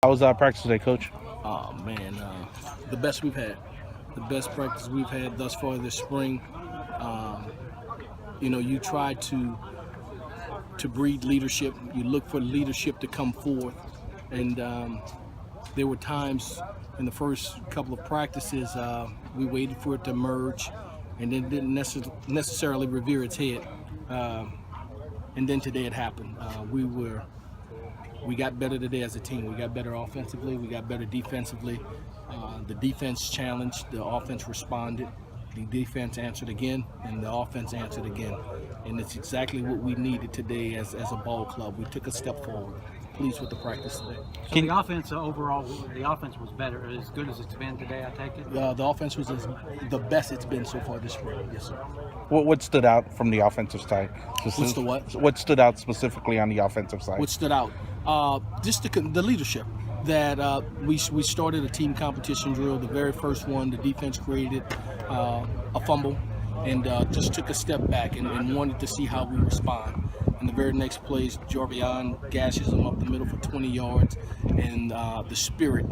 How was practice today, Coach? Oh man, the best we've had, the best practice we've had thus far this spring. Um, you try to breed leadership. You look for leadership to come forth, and there were times in the first couple of practices we waited for it to emerge, and then didn't necessarily rear its head. And then today it happened. We got better today as a team. We got better offensively. We got better defensively. The defense challenged. The offense responded. The defense answered again, and the offense answered again. And it's exactly what we needed today as a ball club. We took a step forward. Pleased with the practice today. So the offense overall, the offense was better, as good as it's been today, I take it? The offense was the best it's been so far this spring. Yes, sir. What stood out from the offensive side? What's the what? What stood out specifically on the offensive side? What stood out? Just the leadership. That we started a team competition drill, the very first one. The defense created a fumble and just took a step back and wanted to see how we respond. In the very next plays, Jorvion gashes him up the middle for 20 yards, and the spirit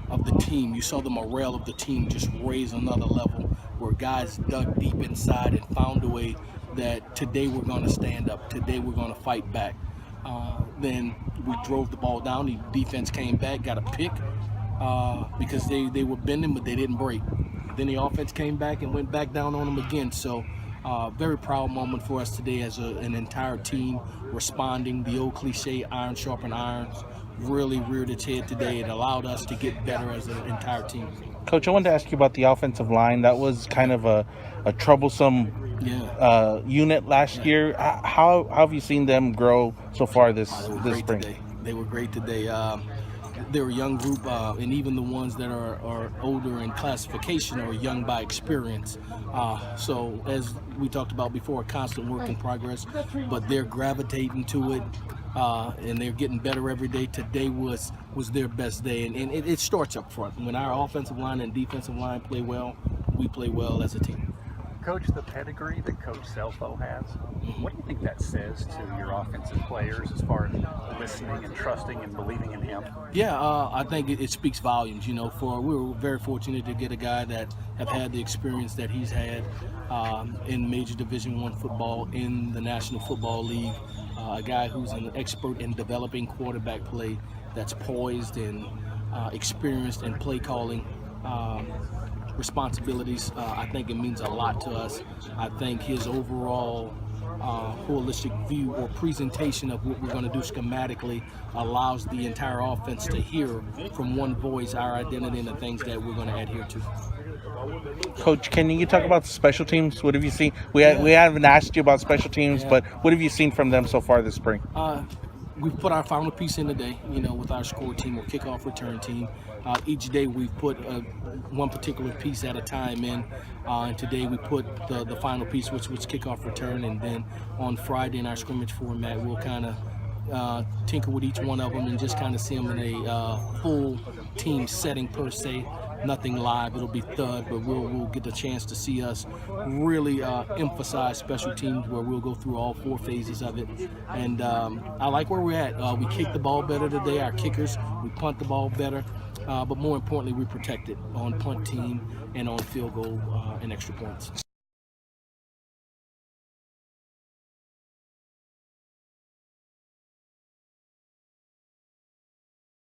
of the team, you saw the morale of the team just raise another level, where guys dug deep inside and found a way that today we're going to stand up, today we're going to fight back. Then we drove the ball down. The defense came back, got a pick because they were bending, but they didn't break. Then the offense came back and went back down on them again. So very proud moment for us today as an entire team responding. The old cliche, iron sharpen irons, really reared its head today. It allowed us to get better as an entire team. Coach, I wanted to ask you about the offensive line. That was kind of a troublesome unit last year. How have you seen them grow so far this spring? They were great today. They're a young group, and even the ones that are older in classification are young by experience. So as we talked about before, a constant work in progress, but they're gravitating to it, and they're getting better every day. Today was their best day, and it starts up front. When our offensive line and defensive line play well, we play well as a team. Coach, the pedigree that Coach Selfo has, what do you think that says to your offensive players as far as listening and trusting and believing in him? Yeah, I think it speaks volumes. We were very fortunate to get a guy that have had the experience that he's had in Major Division I football, in the National Football League, a guy who's an expert in developing quarterback play, that's poised and experienced in play calling responsibilities. I think it means a lot to us. I think his overall holistic view or presentation of what we're going to do schematically allows the entire offense to hear from one voice our identity and the things that we're going to adhere to. Coach, can you talk about the special teams? What have you seen? We haven't asked you about special teams, but what have you seen from them so far this spring? We've put our final piece in today, with our score team or kickoff return team. Each day we've put one particular piece at a time in, and today we put the final piece, which was kickoff return, and then on Friday in our scrimmage format, we'll kind of tinker with each one of them and just kind of see them in a full team setting per se. Nothing live, it'll be thud, but we'll get the chance to see us really emphasize special teams, where we'll go through all four phases of it. And I like where we're at. We kick the ball better today, our kickers. We punt the ball better, but more importantly, we protect it on punt team and on field goal and extra points.